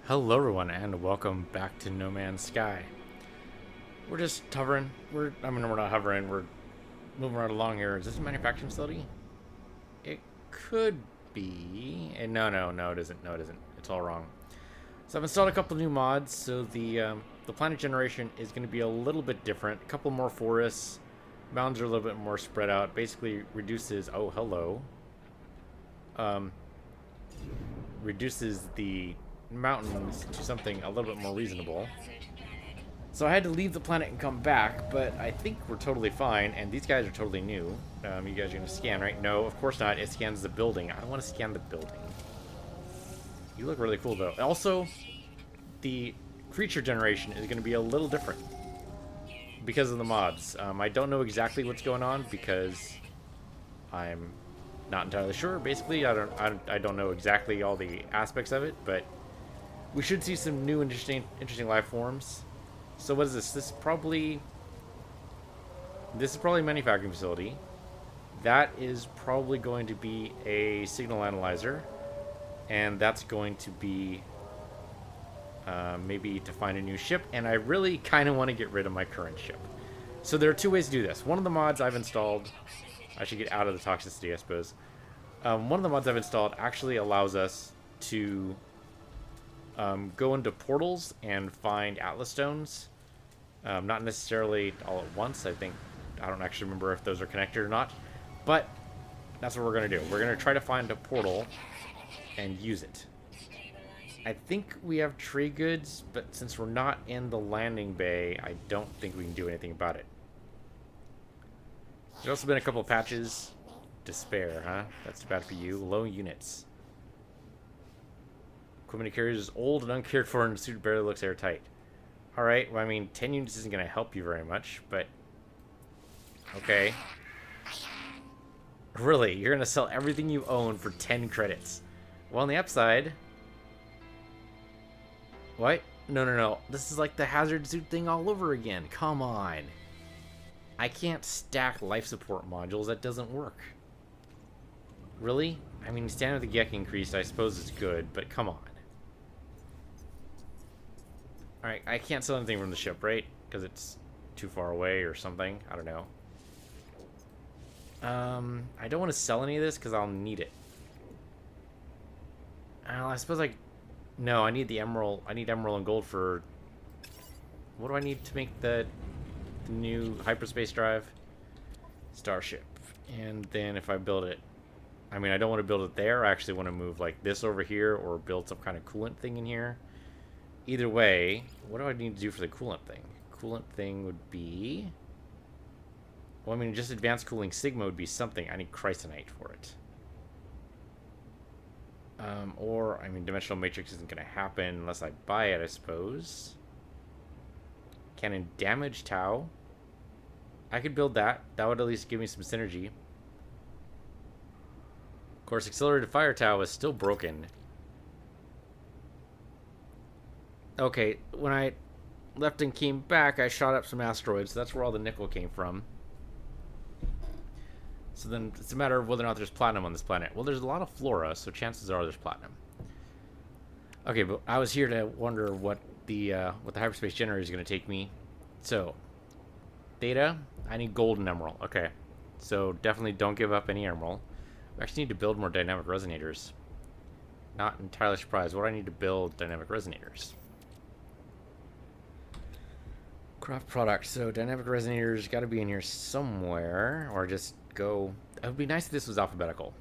Hello everyone and welcome back to No Man's Sky. We're just hovering. We're not hovering, we're moving right along here. Is this a manufacturing facility? It could be. And no, it isn't. No, it isn't. It's all wrong. So I've installed a couple new mods, so the planet generation is going to be a little bit different. A couple more forests. Mountains are a little bit more spread out. Basically reduces um reduces the mountains to something a little bit more reasonable. So I had to leave the planet and come back, but I think we're totally fine, and these guys are totally new. You guys are going to scan, right? No, of course not. It scans the building. I don't want to scan the building. You look really cool, though. Also, the creature generation is going to be a little different because of the mods. I don't know exactly what's going on because I'm not entirely sure. Basically, I don't know exactly all the aspects of it, but we should see some new interesting life forms. So what is this? This is probably a manufacturing facility. That is probably going to be a signal analyzer, and that's going to be maybe to find a new ship. And I really kind of want to get rid of my current ship. So there are two ways to do this. One of the mods I've installed, I should get out of the toxicity, I suppose. One of the mods I've installed actually allows us to go into portals and find Atlas stones. Not necessarily all at once. I don't actually remember if those are connected or not. But that's what we're going to do. We're going to try to find a portal and use it. I think we have tree goods, but since we're not in the landing bay, I don't think we can do anything about it. There's also been a couple of patches. Despair, huh? That's too bad for you. Low units. Equipment carriers is old and uncared for, and the suit barely looks airtight. Alright, well, I mean, 10 units isn't going to help you very much, but... Okay. Really? You're going to sell everything you own for 10 credits? Well, on the upside... What? No. This is like the hazard suit thing all over again. Come on. I can't stack life support modules. That doesn't work. Really? I mean, standing with the Gek increased, I suppose it's good, but come on. Alright, I can't sell anything from the ship, right? Because it's too far away or something. I don't know. I don't want to sell any of this because I'll need it. I suppose No, I need the emerald. I need emerald and gold for... What do I need to make the new hyperspace drive? Starship. And then if I build it... I mean, I don't want to build it there. I actually want to move like this over here or build some kind of coolant thing in here. Either way, what do I need to do for the coolant thing? Coolant thing would be... Well, I mean, just advanced cooling sigma would be something. I need chrysonite for it. Or, I mean, dimensional matrix isn't going to happen unless I buy it, I suppose. Cannon damage Tau. I could build that. That would at least give me some synergy. Of course, accelerated fire Tau is still broken. Okay, when I left and came back, I shot up some asteroids. So that's where all the nickel came from. So then it's a matter of whether or not there's platinum on this planet. Well, there's a lot of flora, so chances are there's platinum. Okay, but I was here to wonder what the hyperspace generator is going to take me. So, data, I need gold and emerald. Okay, so definitely don't give up any emerald. We actually need to build more dynamic resonators. Not entirely surprised. What do I need to build dynamic resonators? Craft products. So dynamic resonators got to be in here somewhere, or just go. It would be nice if this was alphabetical.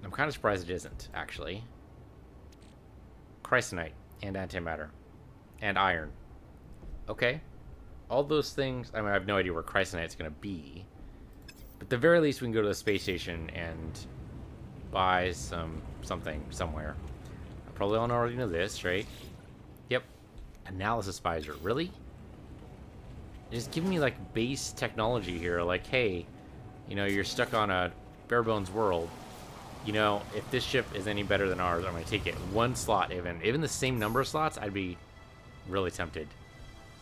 I'm kind of surprised it isn't, actually. Chrysonite and antimatter and iron. Okay, all those things. I mean, I have no idea where chrysonite's going to be, but at the very least, we can go to the space station and buy something somewhere. I probably all already know this, right? Yep. Analysis visor. Really? Just give me like base technology here. Like, hey, you know, you're stuck on a bare bones world. You know, if this ship is any better than ours, I'm going to take it. One slot, even the same number of slots, I'd be really tempted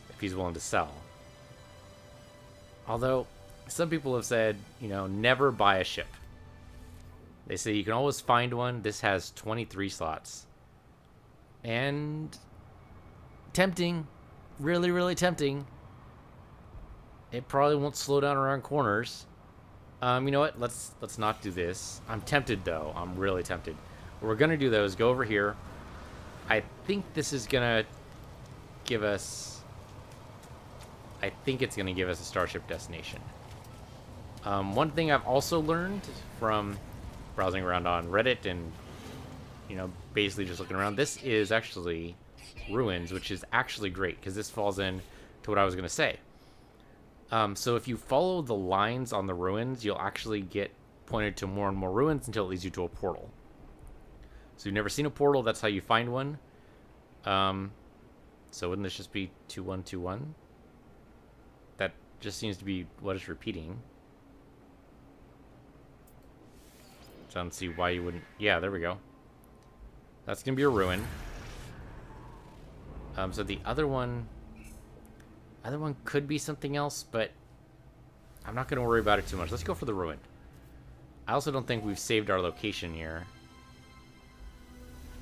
if he's willing to sell. Although, some people have said, you know, never buy a ship. They say you can always find one. This has 23 slots. And tempting. Really, really tempting. It probably won't slow down around corners. You know what? Let's not do this. I'm tempted, though. I'm really tempted. What we're going to do, though, is go over here. I think this is going to give us... I think it's going to give us a starship destination. One thing I've also learned from browsing around on Reddit and, you know, basically just looking around, this is actually ruins, which is actually great, because this falls in to what I was going to say. So if you follow the lines on the ruins, you'll actually get pointed to more and more ruins until it leads you to a portal. So you've never seen a portal, that's how you find one. So wouldn't this just be 2121? That just seems to be what it's repeating. So I don't see why you wouldn't... Yeah, there we go. That's going to be a ruin. So the other one could be something else, but I'm not going to worry about it too much. Let's go for the ruin. I also don't think we've saved our location here.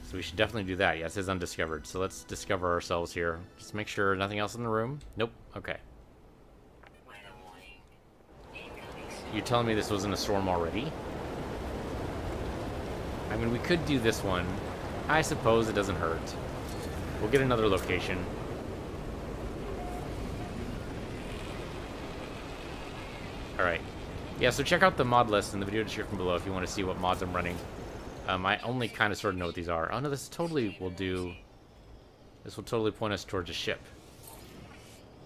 So we should definitely do that. Yeah, it says undiscovered. So let's discover ourselves here. Just make sure nothing else in the room. Nope. Okay. You're telling me this wasn't a storm already? I mean, we could do this one. I suppose it doesn't hurt. We'll get another location. Alright. Yeah, so check out the mod list in the video description below if you want to see what mods I'm running. I only kind of sort of know what these are. Oh no, this totally will do... This will totally point us towards a ship.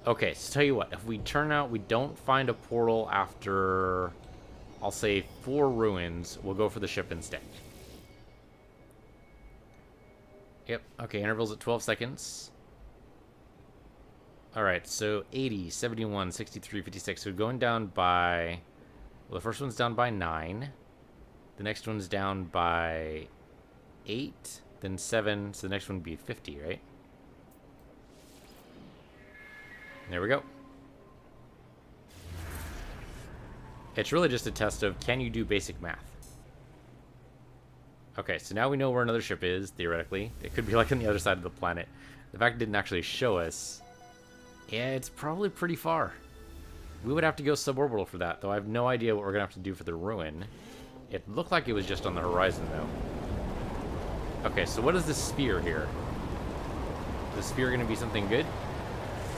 Okay, so tell you what. If we turn out we don't find a portal after, I'll say, 4 ruins, we'll go for the ship instead. Yep, okay, intervals at 12 seconds. Alright, so 80, 71, 63, 56. So going down by... Well, the first one's down by 9. The next one's down by 8. Then 7. So the next one would be 50, right? There we go. It's really just a test of, can you do basic math? Okay, so now we know where another ship is, theoretically. It could be like on the other side of the planet. The fact it didn't actually show us... Yeah, it's probably pretty far. We would have to go suborbital for that, though I have no idea what we're going to have to do for the ruin. It looked like it was just on the horizon, though. Okay, so what is this sphere here? Is the sphere going to be something good?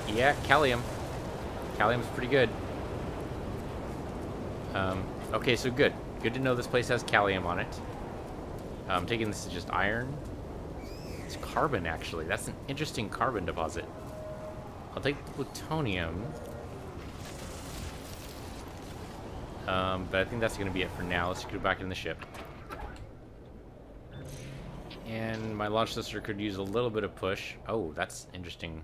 Yeah, Callium. Callium's pretty good. Okay, so good. Good to know this place has Callium on it. I'm taking this as just iron. It's carbon, actually. That's an interesting carbon deposit. I'll take the plutonium. But I think that's going to be it for now. Let's go back in the ship. And my launch thruster could use a little bit of push. Oh, that's interesting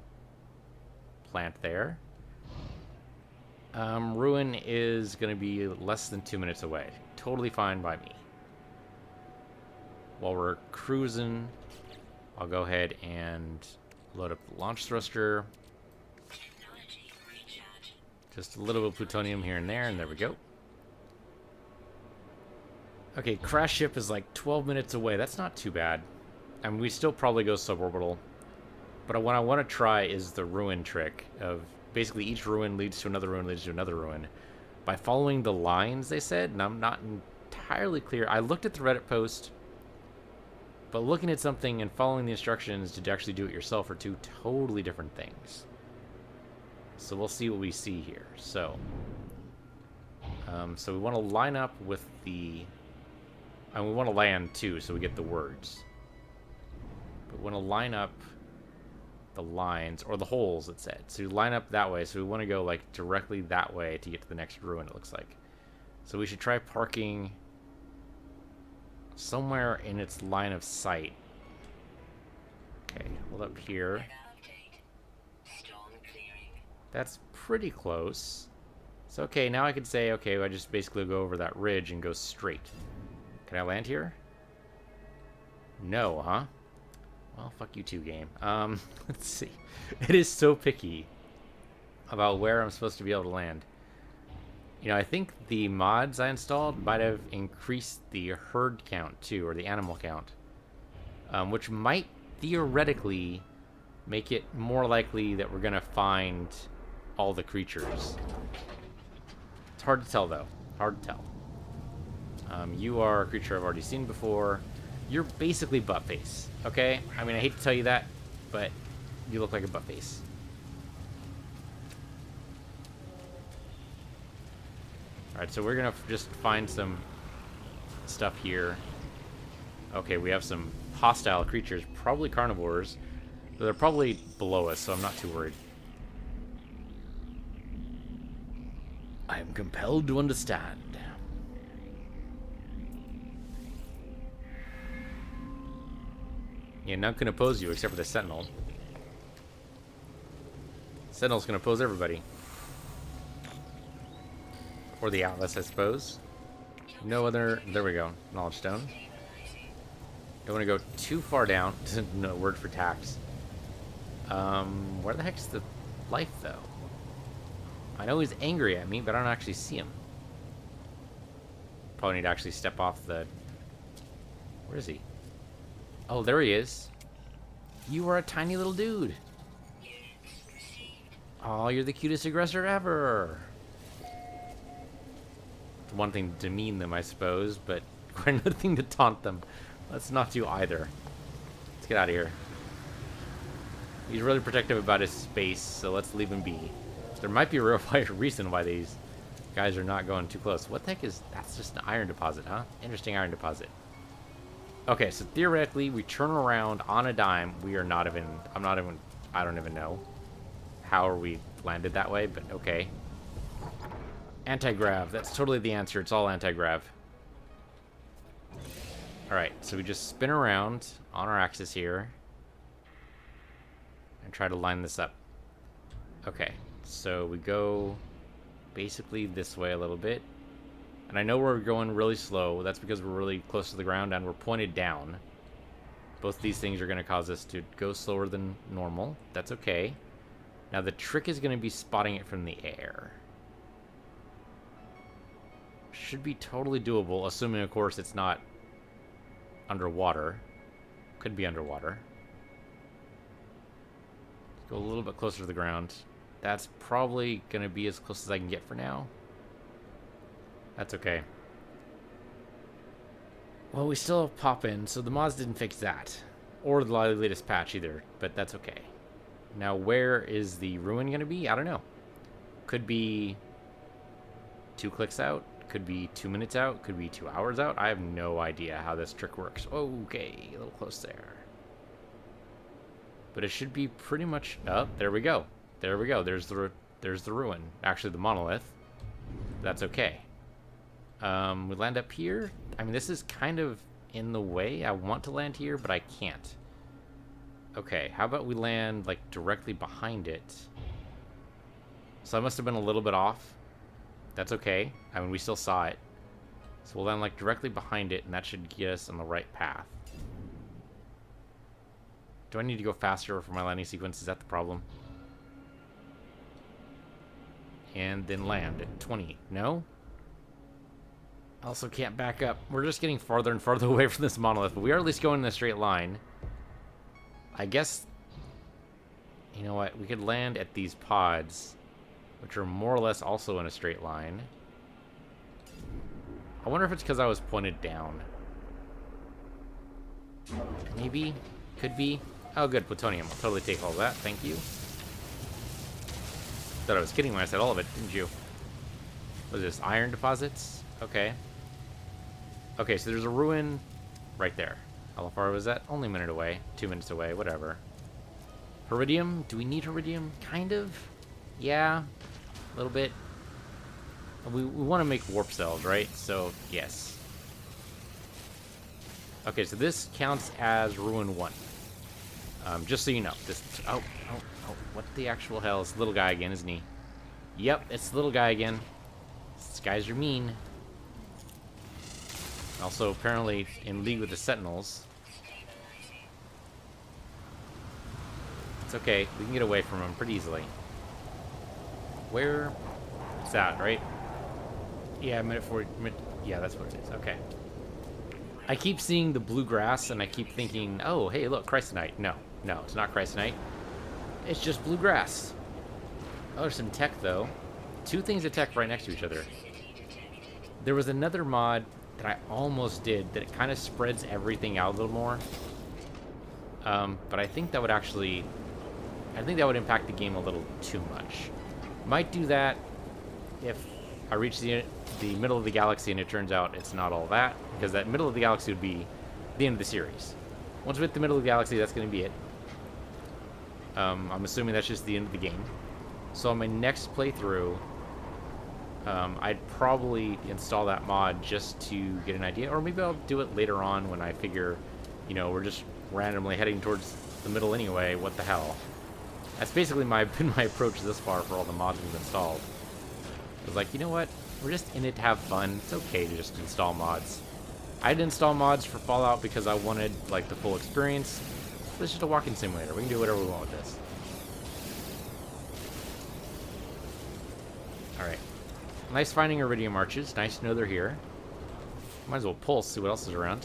plant there. Ruin is going to be less than 2 minutes away. Totally fine by me. While we're cruising, I'll go ahead and load up the launch thruster. Just a little bit of plutonium here and there we go. Okay, crash ship is like 12 minutes away. That's not too bad. I mean, we still probably go suborbital. But what I want to try is the ruin trick of basically each ruin leads to another ruin, leads to another ruin. By following the lines, they said, and I'm not entirely clear. I looked at the Reddit post, but looking at something and following the instructions to actually do it yourself are two totally different things. So we'll see what we see here. So we want to line up with the... And we want to land too, so we get the words. But we want to line up the lines, or the holes, it said. So you line up that way, so we want to go like directly that way to get to the next ruin, it looks like. So we should try parking somewhere in its line of sight. Okay, hold up here. That's pretty close. So okay, now I could say, okay, I just basically go over that ridge and go straight. Can I land here? No, huh? Well, fuck you too, game. Let's see. It is so picky about where I'm supposed to be able to land. You know, I think the mods I installed might have increased the herd count too, or the animal count, which might theoretically make it more likely that we're gonna find all the creatures. It's hard to tell, though. Hard to tell. You are a creature I've already seen before. You're basically Buttface, okay? I mean, I hate to tell you that, but you look like a Buttface. Alright, so we're gonna just find some stuff here. Okay, we have some hostile creatures, probably carnivores. They're probably below us, so I'm not too worried. I am compelled to understand. Yeah, none can oppose you except for the Sentinel. Sentinel's gonna oppose everybody. Or the Atlas, I suppose. No other... There we go. Knowledge Stone. Don't want to go too far down. No word for tax. Where the heck's the life, though? I know he's angry at me, but I don't actually see him. Probably need to actually step off the... Where is he? Oh, there he is. You are a tiny little dude. Oh, you're the cutest aggressor ever. It's one thing to demean them, I suppose, but another thing to taunt them. Let's not do either. Let's get out of here. He's really protective about his space, so let's leave him be. There might be a real reason why these guys are not going too close. What the heck is... That's just an iron deposit, huh? Interesting iron deposit. Okay, so theoretically, we turn around on a dime. We are not even... I don't even know how we landed that way, but okay. Anti-grav. That's totally the answer. It's all anti-grav. Alright, so we just spin around on our axis here and try to line this up. Okay, so we go basically this way a little bit. And I know we're going really slow. That's because we're really close to the ground and we're pointed down. Both these things are going to cause us to go slower than normal. That's okay. Now the trick is going to be spotting it from the air. Should be totally doable, assuming, of course, it's not underwater. Could be underwater. Let's go a little bit closer to the ground. That's probably going to be as close as I can get for now. That's okay. Well, we still have pop-in, so the mods didn't fix that. Or the latest patch either, but that's okay. Now, where is the ruin going to be? I don't know. Could be 2 clicks out. Could be 2 minutes out. Could be 2 hours out. I have no idea how this trick works. Okay, a little close there. But it should be pretty much... Oh, there we go. There we go. There's the ruin. Actually, the monolith. That's okay. We land up here. I mean, this is kind of in the way. I want to land here, but I can't. Okay, how about we land, like, directly behind it? So I must have been a little bit off. That's okay. I mean, we still saw it. So we'll land, like, directly behind it, and that should get us on the right path. Do I need to go faster for my landing sequence? Is that the problem? And then land at 20. No? Also can't back up. We're just getting farther and farther away from this monolith, but we are at least going in a straight line. I guess, you know what, we could land at these pods, which are more or less also in a straight line. I wonder if it's because I was pointed down. Maybe. Could be. Oh, good, plutonium. I'll totally take all that. Thank you. Thought I was kidding when I said all of it, didn't you? What is this? Iron deposits? Okay. Okay, so there's a ruin right there. How far was that? Only a minute away. 2 minutes away. Whatever. Iridium? Do we need iridium? Kind of. Yeah. A little bit. We want to make warp cells, right? So, yes. Okay, so this counts as Ruin 1. Just so you know. This... Oh. What the actual hell? It's the little guy again, isn't he? Yep, it's the little guy again. These guys are mean. Also, apparently, in league with the Sentinels. It's okay. We can get away from them pretty easily. Where? It's that, right? Yeah, minute 40. Yeah, that's what it is. Okay. I keep seeing the blue grass, and I keep thinking, oh, hey, look, Chrysonite. No, no, it's not Chrysonite. It's just blue grass. Oh, there's some tech, though. Two things of tech right next to each other. There was another mod that I almost did that it kind of spreads everything out a little more. But I think that would actually... I think that would impact the game a little too much. Might do that if I reach the middle of the galaxy and it turns out it's not all that, because that middle of the galaxy would be the end of the series. Once we hit the middle of the galaxy, that's going to be it. I'm assuming that's just the end of the game. So on my next playthrough, I'd probably install that mod just to get an idea, or maybe I'll do it later on when I figure, you know, we're just randomly heading towards the middle anyway, what the hell. That's basically been my approach this far for all the mods we've installed. I was like, you know what? We're just in it to have fun. It's okay to just install mods. I didn't install mods for Fallout because I wanted, like, the full experience. This is just a walking simulator. We can do whatever we want with this. Alright. Nice finding Iridium Arches. Nice to know they're here. Might as well pulse, see what else is around.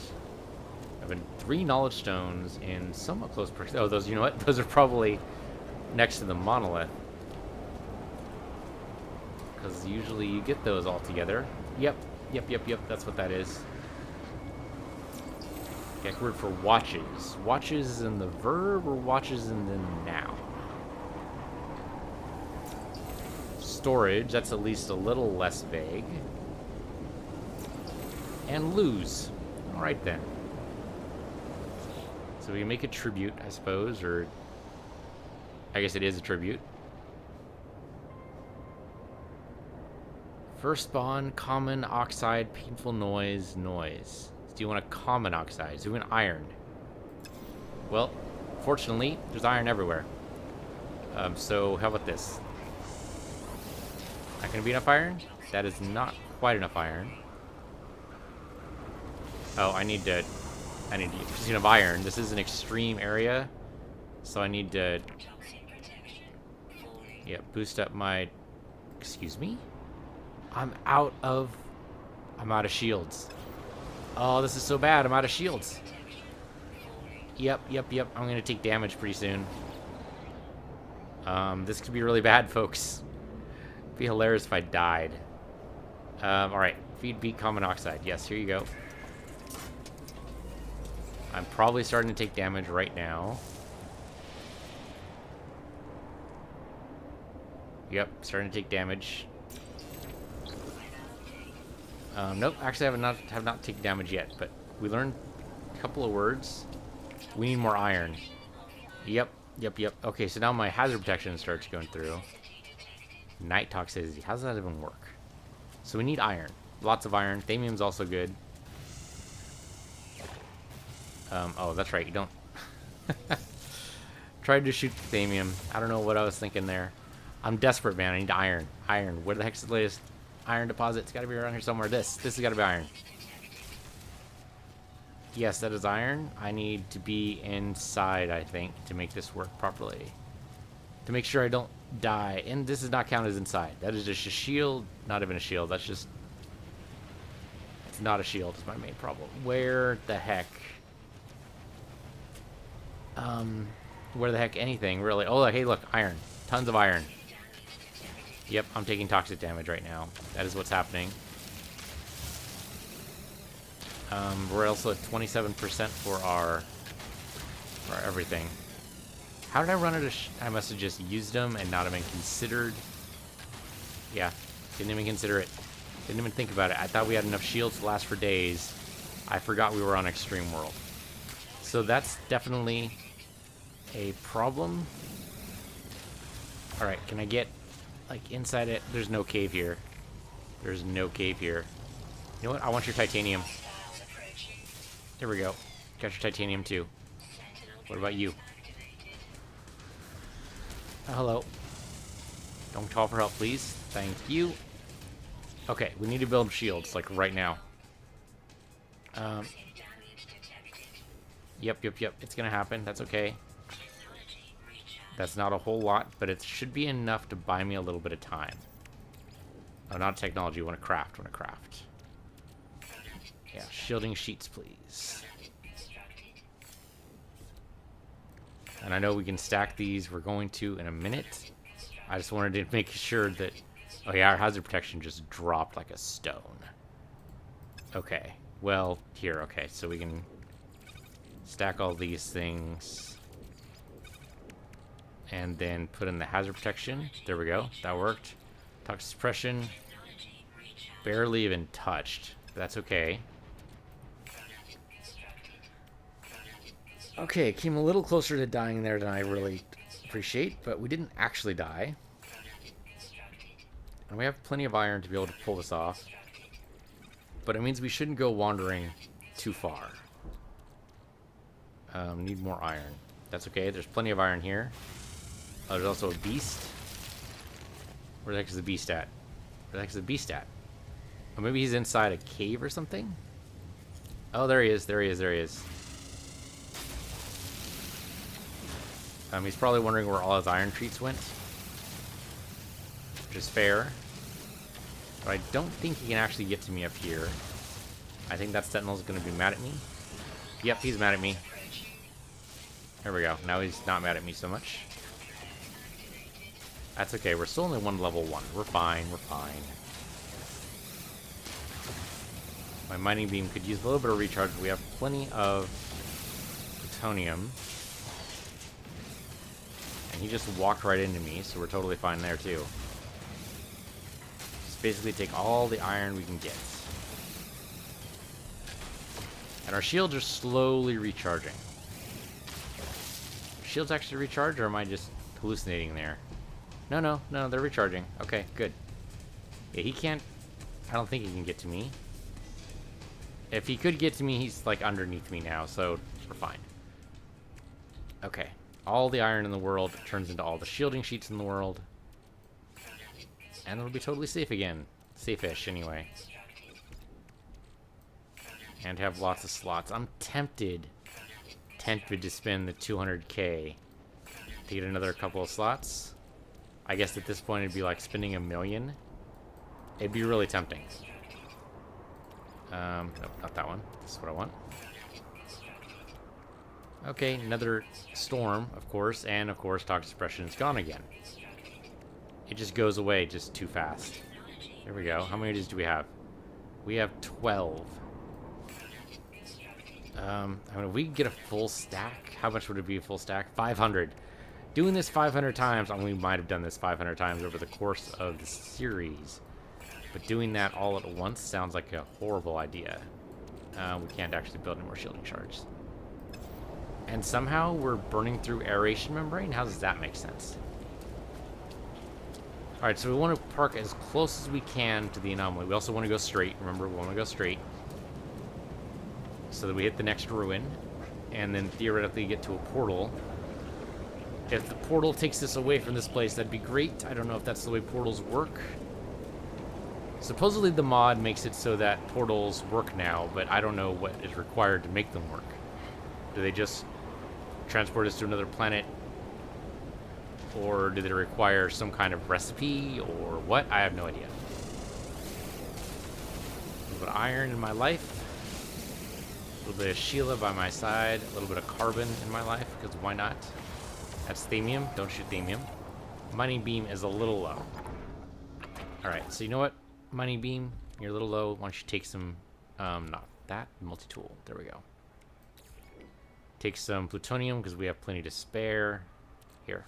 I've been 3 knowledge stones in somewhat close proximity. Oh, those, you know what? Those are probably next to the monolith. Because usually you get those all together. Yep. That's what that is. Gek word for watches. Watches is in the verb or watches in the noun? Storage, that's at least a little less vague. And lose. Alright then. So we make a tribute, I suppose, or... I guess it is a tribute. First spawn, common oxide, painful noise, noise. Do you want a common oxide? Do you want iron? Well, fortunately, there's iron everywhere. So how about this? Not gonna be enough iron? That is not quite enough iron. Oh, I need to use enough iron. This is an extreme area, so I need to... Yeah, boost up my... Excuse me? I'm out of shields. Oh, this is so bad. I'm out of shields. Yep. I'm gonna take damage pretty soon. This could be really bad, folks. It'd be hilarious if I died. Alright. Feed beat common oxide. Yes, here you go. I'm probably starting to take damage right now. Yep, starting to take damage. Nope, actually I have not taken damage yet, but we learned a couple of words. We need more iron. Yep. Okay, so now my hazard protection starts going through. Night toxicity. How does that even work? So we need iron. Lots of iron. Thamium's also good. Oh, that's right, you don't... Tried to shoot the Thamium. I don't know what I was thinking there. I'm desperate, man. I need iron. Iron. Where the heck's the latest iron deposit? It's got to be around here somewhere. This has got to be iron. Yes, that is iron. I need to be inside, I think, to make this work properly. To make sure I don't die. And this does not count as inside. That is just a shield. Not even a shield. That's just... It's not a shield. It's my main problem. Where the heck? Where the heck anything, really? Oh, hey, look. Iron. Tons of iron. Yep, I'm taking toxic damage right now. That is what's happening. We're also at 27% for our everything. How did I run it? I must have just used them and not even considered. Yeah, didn't even consider it. Didn't even think about it. I thought we had enough shields to last for days. I forgot we were on Extreme World. So that's definitely a problem. Alright, can I get, like, inside it? There's no cave here. There's no cave here. You know what? I want your titanium. There we go. Got your titanium, too. What about you? Oh, hello. Don't call for help, please. Thank you. Okay, we need to build shields, like, right now. Yep. It's gonna happen. That's okay. That's not a whole lot, but it should be enough to buy me a little bit of time. Oh, not technology. I want to craft. Yeah, shielding sheets, please. And I know we can stack these. We're going to in a minute. I just wanted to make sure that... Oh yeah, our hazard protection just dropped like a stone. Okay. Well, here, okay. So we can stack all these things. And then put in the hazard protection. There we go. That worked. Toxic suppression. Barely even touched. That's okay. Okay, came a little closer to dying there than I really appreciate, but we didn't actually die. And we have plenty of iron to be able to pull this off. But it means we shouldn't go wandering too far. Need more iron. That's okay, there's plenty of iron here. Oh, there's also a beast. Where the heck is the beast at? Where the heck is the beast at? Oh, maybe he's inside a cave or something? Oh, there he is, there he is, there he is. He's probably wondering where all his iron treats went. Which is fair. But I don't think he can actually get to me up here. I think that Sentinel's going to be mad at me. Yep, he's mad at me. There we go. Now he's not mad at me so much. That's okay. We're still only level 1. We're fine. We're fine. My mining beam could use a little bit of recharge. We have plenty of plutonium. And he just walked right into me, so we're totally fine there too. Just basically take all the iron we can get. And our shields are slowly recharging. Are shields actually recharge, or am I just hallucinating there? No, they're recharging. Okay, good. Yeah, he can't... I don't think he can get to me. If he could get to me, he's like underneath me now, so we're fine. Okay. All the iron in the world turns into all the shielding sheets in the world. And it'll be totally safe again. Safe-ish, anyway. And have lots of slots. I'm tempted to spend the 200k to get another couple of slots. I guess at this point it'd be like spending $1 million. It'd be really tempting. Nope, not that one. This is what I want. Okay, another storm, of course, and of course toxic suppression is gone again. It just goes away just too fast. There we go. How many of these do we have? We have 12. I mean, if we get a full stack, how much would it be a full stack? 500. Doing this 500 times, I mean, we might have done this 500 times over the course of the series. But doing that all at once sounds like a horrible idea. We can't actually build any more shielding shards. And somehow we're burning through aeration membrane? How does that make sense? Alright, so we want to park as close as we can to the anomaly. We also want to go straight. Remember, we want to go straight. So that we hit the next ruin. And then theoretically get to a portal. If the portal takes us away from this place, that'd be great. I don't know if that's the way portals work. Supposedly the mod makes it so that portals work now, but I don't know what is required to make them work. Do they just transport us to another planet? Or do they require some kind of recipe or what? I have no idea. A little bit of iron in my life. A little bit of Sheila by my side. A little bit of carbon in my life, because why not? That's themium. Don't shoot themium. Mining beam is a little low. Alright, so you know what? Mining beam, you're a little low. Why don't you take some, not that, multi-tool. There we go. Take some plutonium, because we have plenty to spare. Here.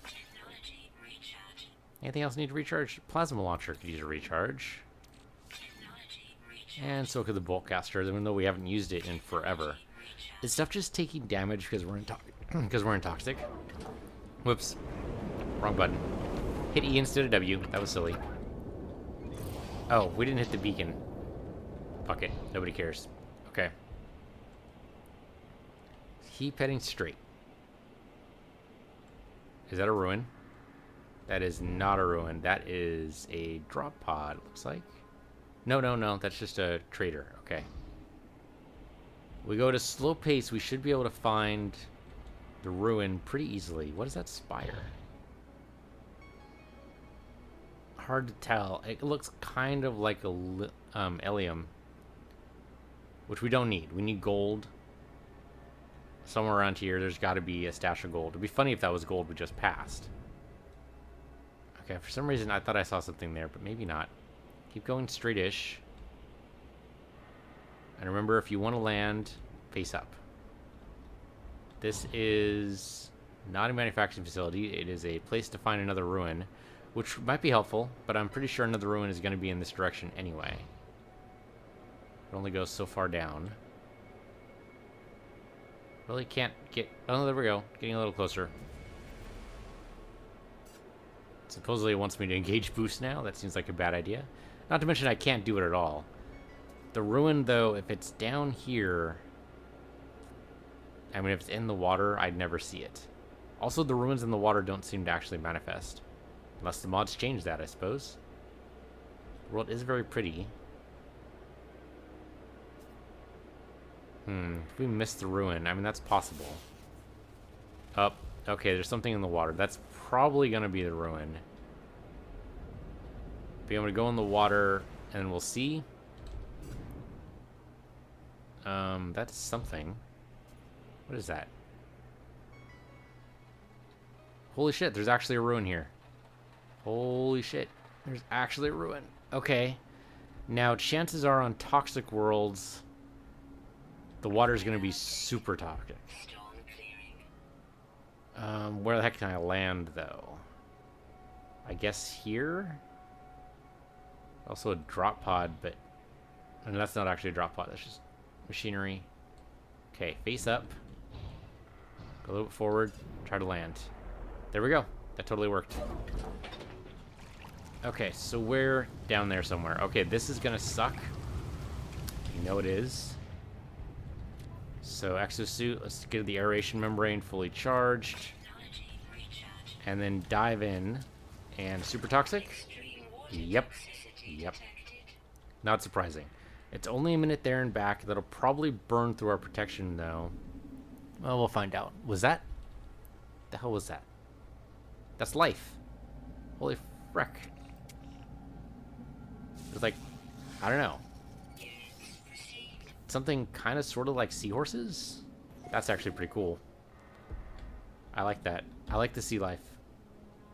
Anything else need to recharge? Plasma launcher could use a recharge. And so could the bolt caster, even though we haven't used it in forever. Is stuff just taking damage because we're in toxic? Whoops. Wrong button. Hit E instead of W. That was silly. Oh, we didn't hit the beacon. Fuck it. Nobody cares. Okay. Keep heading straight. Is that a ruin? That is not a ruin. That is a drop pod, looks like. No. That's just a trader. Okay. We go to slow pace. We should be able to find the ruin pretty easily. What is that spire? Hard to tell. It looks kind of like a Ilium. which we don't need. We need gold. Somewhere around here, there's got to be a stash of gold. It'd be funny if that was gold we just passed. Okay, for some reason I thought I saw something there, but maybe not. Keep going straight-ish. And remember, if you want to land, face up. This is not a manufacturing facility. It is a place to find another ruin, which might be helpful, but I'm pretty sure another ruin is going to be in this direction anyway. It only goes so far down. Really can't get... Oh, there we go. Getting a little closer. Supposedly it wants me to engage boost now. That seems like a bad idea. Not to mention I can't do it at all. The ruin, though, if it's down here... I mean, if it's in the water, I'd never see it. Also, the ruins in the water don't seem to actually manifest. Unless the mods change that, I suppose. The world is very pretty. If we miss the ruin, I mean, that's possible. Up. Okay, there's something in the water. That's probably going to be the ruin. Be able to go in the water, and we'll see. That's something. What is that? Holy shit, there's actually a ruin here. Holy shit, there's actually a ruin. Okay. Now, chances are on toxic worlds, the water's going to be super toxic. Where the heck can I land, though? I guess here? Also a drop pod, but... And that's not actually a drop pod, that's just machinery. Okay, face up. Go a little bit forward. Try to land. There we go. That totally worked. Okay, so we're down there somewhere. Okay, this is gonna suck. You know it is. So exosuit, let's get the aeration membrane fully charged. And then dive in. And super toxic? Yep. Yep. Not surprising. It's only a minute there and back. That'll probably burn through our protection, though. Well, we'll find out. Was that? The hell was that? That's life. Holy frick. It's like, I don't know. Something kind of sort of like seahorses? That's actually pretty cool. I like that. I like the sea life.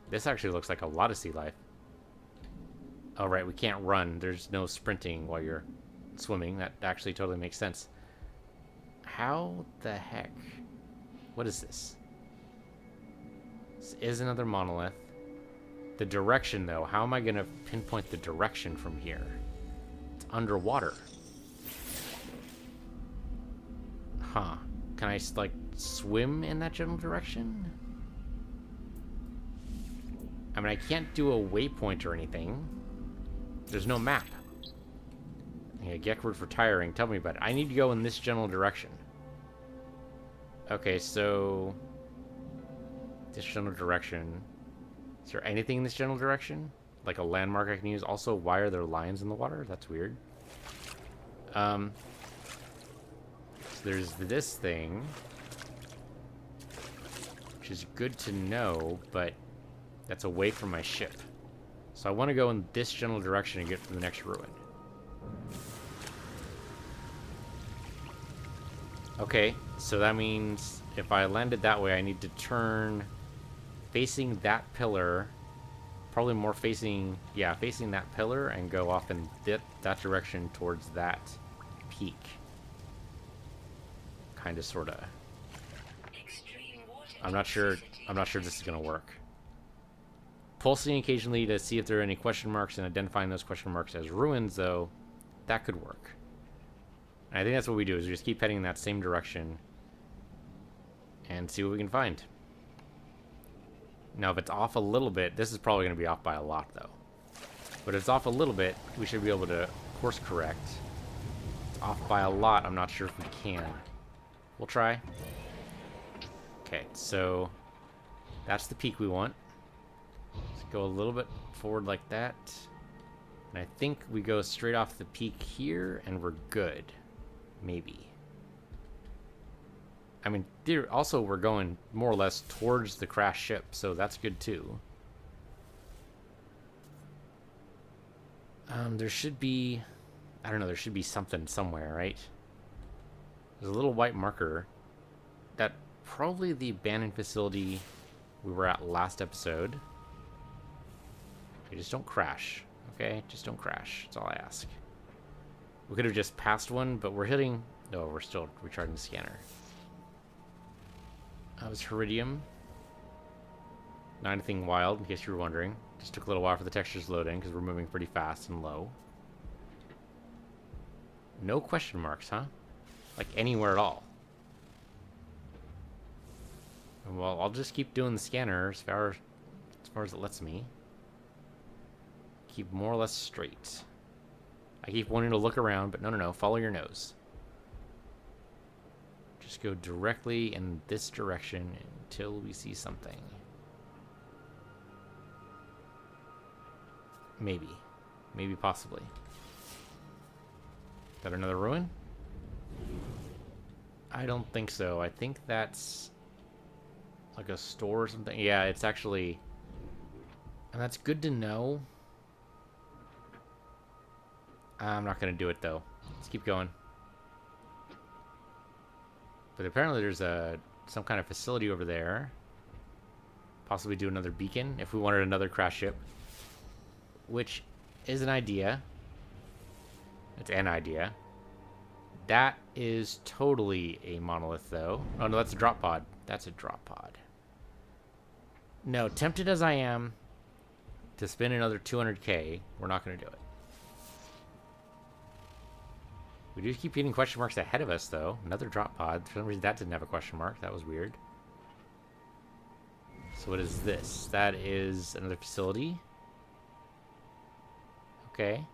This actually looks like a lot of sea life. Oh, right, we can't run. There's no sprinting while you're swimming. That actually totally makes sense. How the heck? What is this? This is another monolith. The direction, though. How am I going to pinpoint the direction from here? It's underwater. Huh. Can I, like, swim in that general direction? I mean, I can't do a waypoint or anything. There's no map. Yeah, Gekward for tiring. Tell me about it. I need to go in this general direction. Okay, so... This general direction. Is there anything in this general direction? Like a landmark I can use? Also, why are there lions in the water? That's weird. So there's this thing. Which is good to know, but that's away from my ship. So I want to go in this general direction and get to the next ruin. Okay, so that means if I landed that way, I need to turn facing that pillar. Probably more facing, yeah, facing that pillar and go off in that direction towards that peak. Kind of, sort of. I'm not sure this is going to work. Pulsing occasionally to see if there are any question marks and identifying those question marks as ruins, though, that could work. And I think that's what we do, is we just keep heading in that same direction and see what we can find. Now, if it's off a little bit, this is probably going to be off by a lot, though. But if it's off a little bit, we should be able to course correct. If it's off by a lot, I'm not sure if we can. We'll try. Okay, so that's the peak we want. Let's go a little bit forward like that. And I think we go straight off the peak here, and we're good. Maybe. I mean, also we're going more or less towards the crashed ship, so that's good too. There should be... I don't know, there should be something somewhere, right? There's a little white marker. That probably the abandoned facility we were at last episode. Okay, just don't crash. Okay, just don't crash. That's all I ask. We could have just passed one, but we're hitting... No, we're still recharging the scanner. That was Heridium. Not anything wild, in case you were wondering. Just took a little while for the textures loading, because we're moving pretty fast and low. No question marks, huh? Like, anywhere at all. Well, I'll just keep doing the scanner as far as it lets me. Keep more or less straight. I keep wanting to look around, but no. Follow your nose. Just go directly in this direction until we see something. Maybe. Maybe possibly. Is that another ruin? I don't think so. I think that's like a store or something. Yeah, it's actually... And that's good to know. I'm not going to do it, though. Let's keep going. But apparently there's some kind of facility over there. Possibly do another beacon if we wanted another crash ship. Which is an idea. It's an idea. That is totally a monolith, though. Oh, no, that's a drop pod. That's a drop pod. No, tempted as I am to spend another 200k, we're not going to do it. We do keep getting question marks ahead of us, though. Another drop pod. For some reason, that didn't have a question mark. That was weird. So what is this? That is another facility. Okay.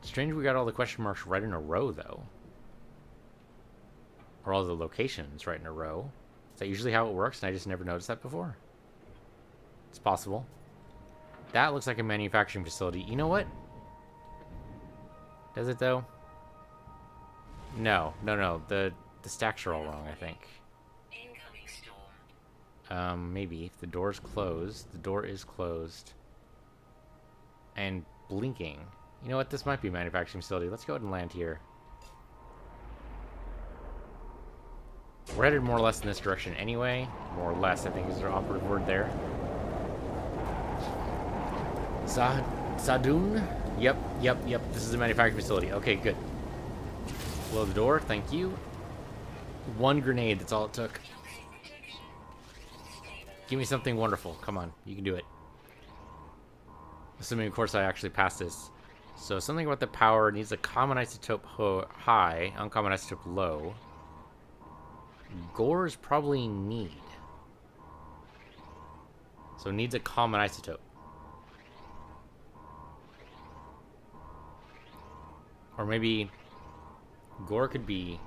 Strange we got all the question marks right in a row, though. Or all the locations right in a row. Is that usually how it works, and I just never noticed that before? It's possible. That looks like a manufacturing facility. You know what? Does it, though? No. The stacks are all wrong, I think. Maybe. If the door's closed. The door is closed. And blinking. You know what? This might be a manufacturing facility. Let's go ahead and land here. We're headed more or less in this direction anyway. More or less, I think, is the operative word there. Sadun? Yep. This is a manufacturing facility. Okay, good. Below the door, thank you. One grenade, that's all it took. Give me something wonderful. Come on, you can do it. Assuming, of course, I actually pass this. So, something about the power needs a common isotope high, uncommon isotope low. Gore is probably need. So, it needs a common isotope. Or maybe Gore could be...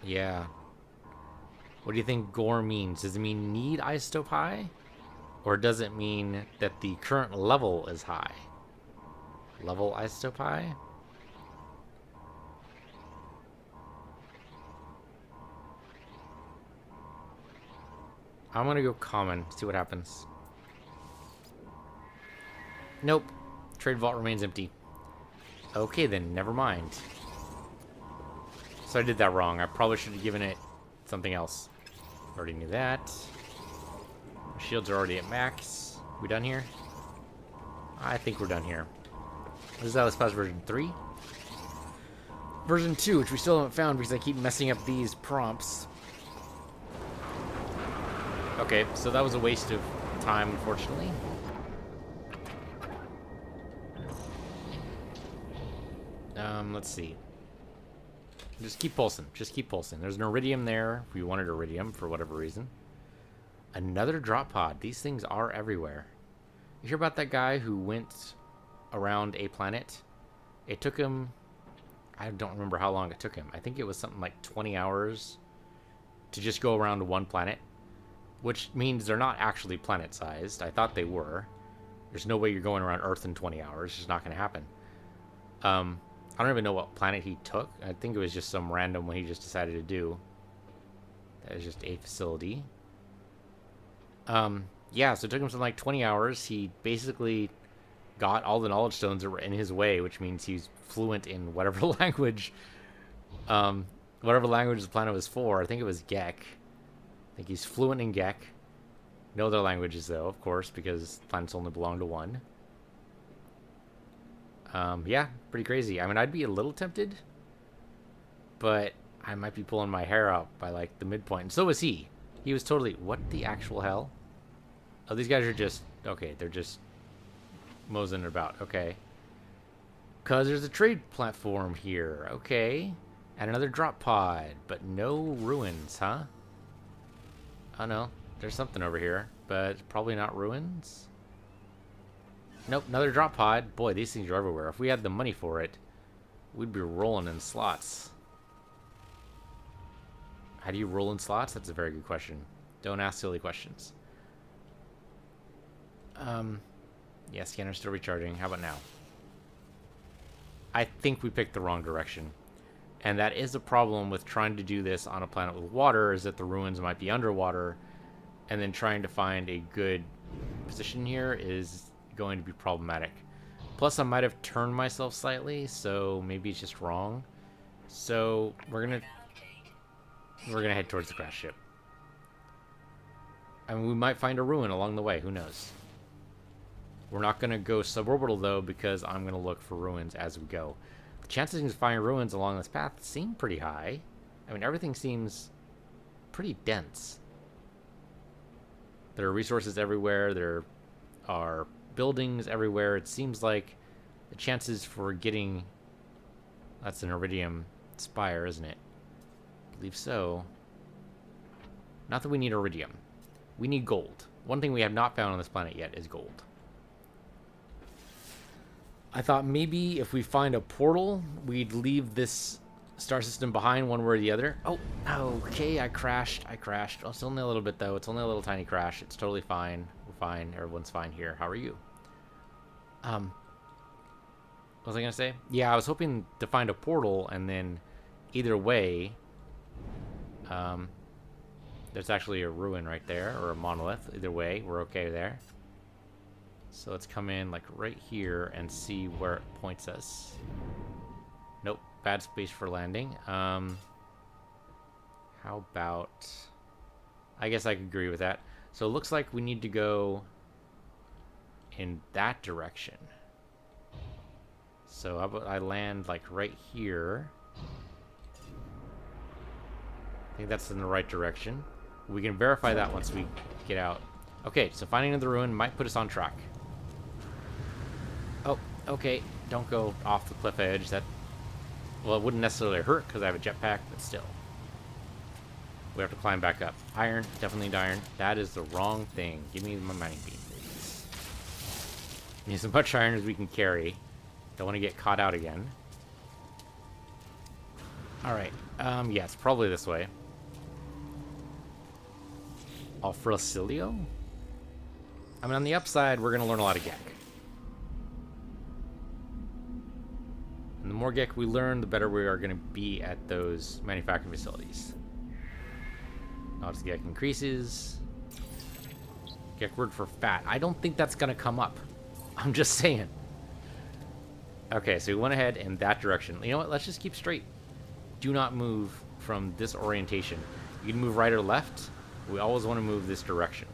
Yeah. What do you think Gore means? Does it mean need isotope high? Or does it mean that the current level is high? Level isotope high? I'm gonna go common, see what happens. Nope. Trade vault remains empty. Okay then, never mind. So I did that wrong. I probably should have given it something else. Already knew that. Our shields are already at max. We done here? I think we're done here. This is Alice Pass version 3. Version 2, which we still haven't found because I keep messing up these prompts. Okay, so that was a waste of time, unfortunately. Let's see. Just keep pulsing. Just keep pulsing. There's an iridium there, if we wanted iridium for whatever reason. Another drop pod. These things are everywhere. You hear about that guy who went around a planet? It took him... I don't remember how long it took him. I think it was something like 20 hours to just go around one planet. Which means they're not actually planet-sized. I thought they were. There's no way you're going around Earth in 20 hours. It's just not going to happen. I don't even know what planet he took. I think it was just some random one he just decided to do. That is just a facility. Yeah, so it took him something like 20 hours. He basically got all the knowledge stones that were in his way, which means he's fluent in whatever language, whatever language the planet was for. I think it was Gek. I think he's fluent in Gek. No other languages, though, of course, because planets only belong to one. Yeah, pretty crazy. I mean, I'd be a little tempted, but I might be pulling my hair out by, like, the midpoint. And so was he. He was totally... What the actual hell? Oh, these guys are just... Okay, they're just moseying about. Okay. Because there's a trade platform here. Okay. And another drop pod, but no ruins, huh? Oh, no. There's something over here, but probably not ruins. Nope, another drop pod. Boy, these things are everywhere. If we had the money for it, we'd be rolling in slots. How do you roll in slots? That's a very good question. Don't ask silly questions. Yeah, scanner's still recharging. How about now? I think we picked the wrong direction. And that is a problem with trying to do this on a planet with water, is that the ruins might be underwater, and then trying to find a good position here is going to be problematic. Plus, I might have turned myself slightly, so maybe it's just wrong. So we're gonna head towards the crash ship. I mean, we might find a ruin along the way. Who knows? We're not gonna go suborbital though, because I'm gonna look for ruins as we go. The chances of finding ruins along this path seem pretty high. I mean, everything seems pretty dense. There are resources everywhere. There are buildings everywhere. It seems like the chances for getting... That's an iridium spire, isn't it? I believe so. Not that we need iridium. We need gold. One thing we have not found on this planet yet is gold. I thought maybe if we find a portal, we'd leave this star system behind one way or the other. Oh, okay, I crashed. Oh, it's only a little bit, though. It's only a little tiny crash. It's totally fine. We're fine. Everyone's fine here. How are you? What was I going to say? Yeah, I was hoping to find a portal, and then either way, there's actually a ruin right there, or a monolith. Either way, we're okay there. So let's come in, like, right here and see where it points us. Nope, bad space for landing. How about... I guess I could agree with that. So it looks like we need to go in that direction. So how about I land, like, right here. I think that's in the right direction. We can verify that once we get out. Okay, so finding another ruin might put us on track. Oh, okay. Don't go off the cliff edge. That, well, it wouldn't necessarily hurt because I have a jetpack, but still. We have to climb back up. Iron, definitely need iron. That is the wrong thing. Give me my mining beam, please. Need as much iron as we can carry. Don't want to get caught out again. Alright. Yeah, it's probably this way. Alfracilio? I mean, on the upside, we're going to learn a lot of Gek. And the more Gek we learn, the better we are going to be at those manufacturing facilities. Notice Gek increases. Gek word for fat. I don't think that's going to come up. I'm just saying. Okay, so we went ahead in that direction. You know what? Let's just keep straight. Do not move from this orientation. You can move right or left. We always want to move this direction.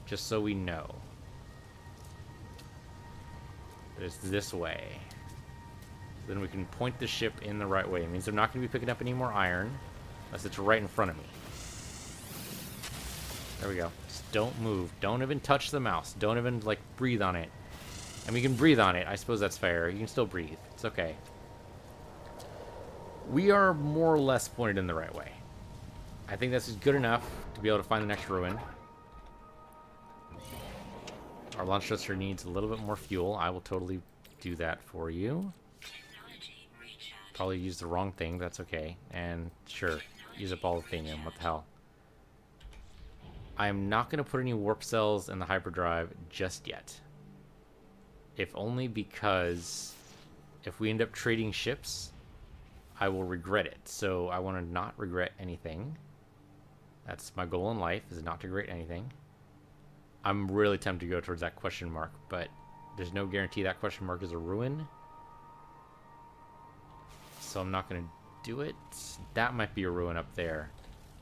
Just so we know. It's this way. Then we can point the ship in the right way. It means they're not going to be picking up any more iron. Unless it's right in front of me. There we go. Just don't move. Don't even touch the mouse. Don't even, like, breathe on it. And we can breathe on it. I suppose that's fair. You can still breathe. It's okay. We are more or less pointed in the right way. I think this is good enough to be able to find the next ruin. Our launch thruster needs a little bit more fuel. I will totally do that for you. Probably used the wrong thing. That's okay. And sure, use up all the thenium. What the hell? I am not going to put any warp cells in the hyperdrive just yet. If only because if we end up trading ships, I will regret it. So I want to not regret anything. That's my goal in life, is not to regret anything. I'm really tempted to go towards that question mark, but there's no guarantee that question mark is a ruin. So I'm not going to do it. That might be a ruin up there.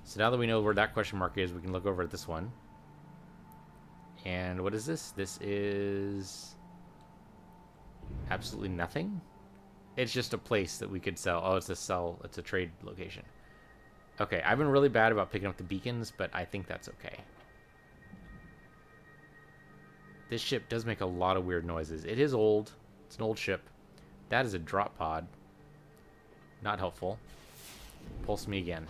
So now that we know where that question mark is, we can look over at this one. And what is this? This is absolutely nothing. It's just a place that we could sell. Oh, it's a sell. It's a trade location. Okay, I've been really bad about picking up the beacons, but I think that's okay. This ship does make a lot of weird noises. It is old. It's an old ship. That is a drop pod. Not helpful. Pulse me again.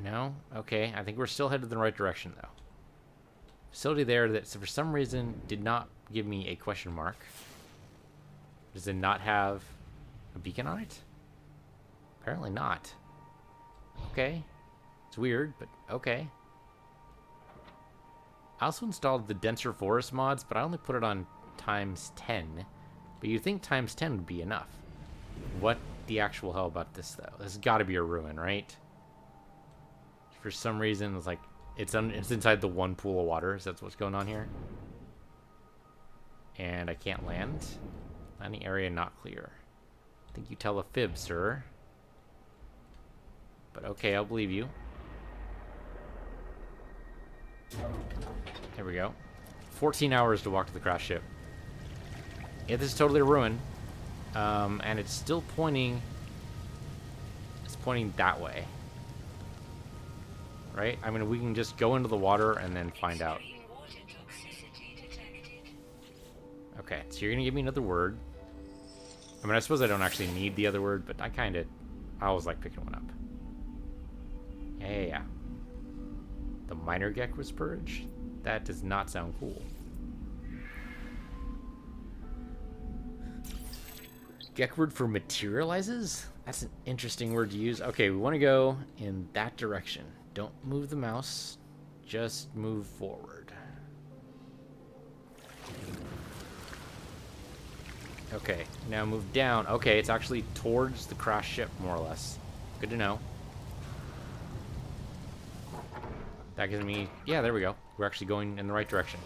No? Okay, I think we're still headed in the right direction, though. Facility there that for some reason did not give me a question mark. Does it not have a beacon on it? Apparently not. Okay. It's weird, but okay. I also installed the denser forest mods, but I only put it on times 10. But you'd think times 10 would be enough. What the actual hell about this, though? This has got to be a ruin, right? For some reason, it's like it's inside the one pool of water. So that's what's going on here. And I can't land. Landing area not clear. I think you tell a fib, sir. But okay, I'll believe you. There we go. 14 hours to walk to the crash ship. Yeah, this is totally a ruin. And it's still pointing... It's pointing that way. Right? I mean, we can just go into the water and then find out. Okay, so you're going to give me another word. I mean, I suppose I don't actually need the other word, but I always like picking one up. Yeah. The minor Gek was purged? That does not sound cool. Gek word for materializes? That's an interesting word to use. Okay, we want to go in that direction. Don't move the mouse. Just move forward. Okay, now move down. Okay, it's actually towards the crash ship, more or less. Good to know. That gives me... Yeah, there we go. We're actually going in the right direction.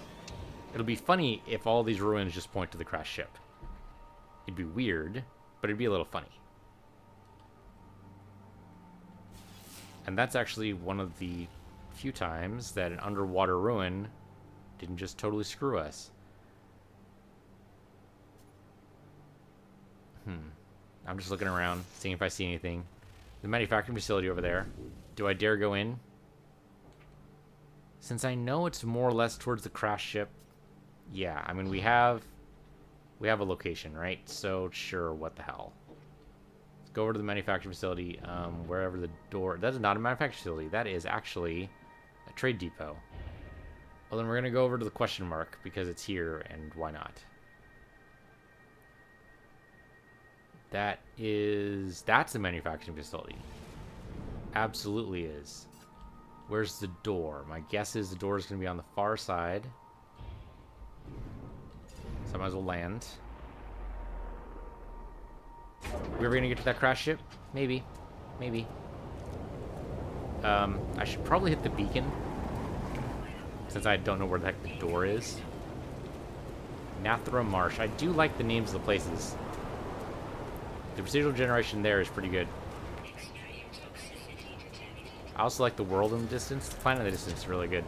It'll be funny if all these ruins just point to the crash ship. It'd be weird, but it'd be a little funny. And that's actually one of the few times that an underwater ruin didn't just totally screw us. I'm just looking around, seeing if I see anything. The manufacturing facility over there. Do I dare go in? Since I know it's more or less towards the crash ship, yeah, I mean, we have a location, right? So, sure, what the hell. Let's go over to the manufacturing facility, wherever the door... That is not a manufacturing facility. That is actually a trade depot. Well, then we're going to go over to the question mark, because it's here, and why not? That's the manufacturing facility. Absolutely is. Where's the door? My guess is the door is going to be on the far side. So I might as well land. We ever going to get to that crash ship? Maybe. Maybe. I should probably hit the beacon. Since I don't know where the heck the door is. Nathra Marsh. I do like the names of the places. The procedural generation there is pretty good. I also like the world in the distance. The planet in the distance is really good.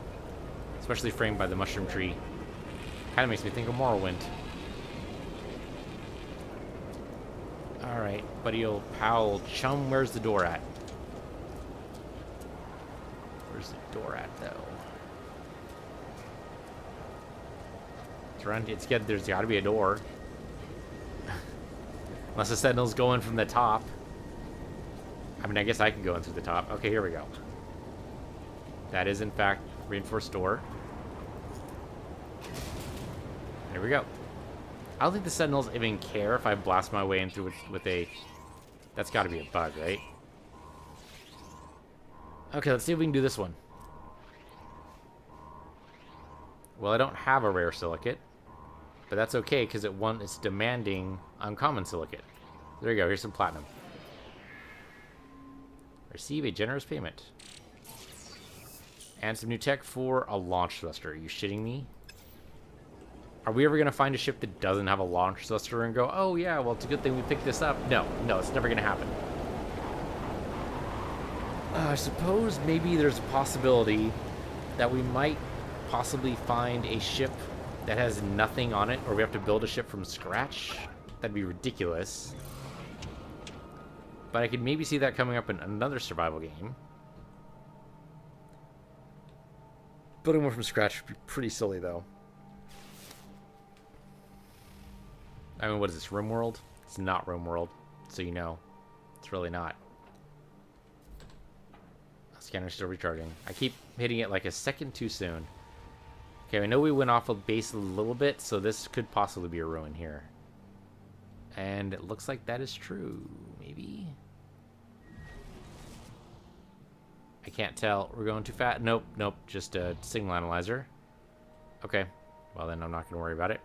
Especially framed by the mushroom tree. Kind of makes me think of Morrowind. Alright, buddy old pal chum, where's the door at? Where's the door at, though? It's around, there's gotta be a door. Unless the sentinel's going from the top. I mean, I guess I could go in through the top. Okay, here we go. That is, in fact, reinforced door. There we go. I don't think the sentinels even care if I blast my way in through it with a... That's got to be a bug, right? Okay, let's see if we can do this one. Well, I don't have a rare silicate. But that's okay, because it's demanding uncommon silicate. There you go, here's some platinum. Receive a generous payment. And some new tech for a launch thruster. Are you shitting me? Are we ever going to find a ship that doesn't have a launch thruster and go, oh yeah, well it's a good thing we picked this up? No, it's never going to happen. I suppose maybe there's a possibility that we might possibly find a ship that has nothing on it, or we have to build a ship from scratch. That'd be ridiculous. But I could maybe see that coming up in another survival game. Building one from scratch would be pretty silly, though. I mean, what is this, RimWorld? It's not RimWorld, so you know. It's really not. Scanner's still recharging. I keep hitting it like a second too soon. Okay, I know we went off of base a little bit, so this could possibly be a ruin here. And it looks like that is true, maybe? I can't tell. We're going too fast. Nope, just a signal analyzer. Okay, well then I'm not going to worry about it.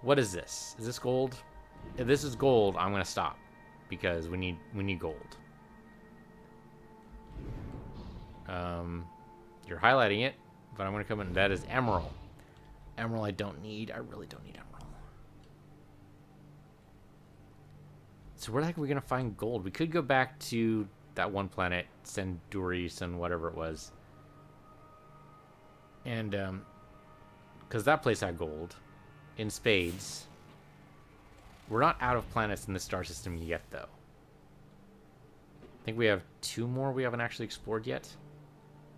What is this? Is this gold? If this is gold, I'm going to stop. Because we need gold. You're highlighting it, but I'm going to come in. That is emerald. Emerald I don't need. I really don't need emerald. So where the heck are we going to find gold? We could go back to that one planet, Senduris and whatever it was. And, because that place had gold in spades. We're not out of planets in the star system yet, though. I think we have 2 more we haven't actually explored yet.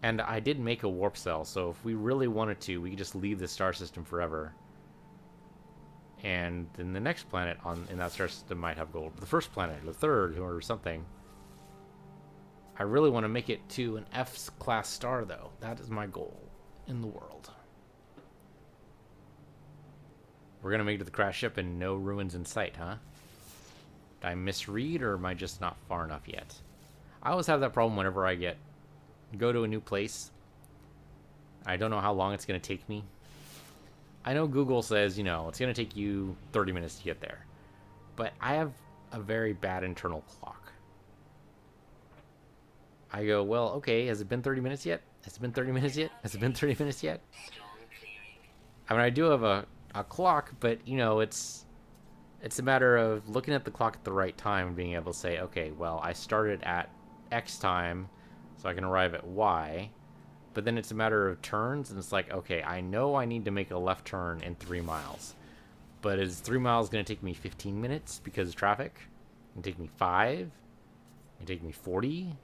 And I did make a warp cell, so if we really wanted to, we could just leave the star system forever. And then the next planet in that star system might have gold. The first planet, the third, or something. I really want to make it to an F-class star, though. That is my goal in the world. We're going to make it to the crash ship and no ruins in sight, huh? Did I misread, or am I just not far enough yet? I always have that problem whenever I go to a new place. I don't know how long it's going to take me. I know Google says, you know, it's going to take you 30 minutes to get there. But I have a very bad internal clock. I go, well, okay, has it been 30 minutes yet? Has it been 30 minutes yet? Has it been 30 minutes yet? I mean, I do have a clock, but, you know, it's a matter of looking at the clock at the right time and being able to say, okay, well, I started at X time, so I can arrive at Y. But then it's a matter of turns, and it's like, okay, I know I need to make a left turn in 3 miles. But is 3 miles going to take me 15 minutes because of traffic? It's going to take me 5? It's going to take me 40?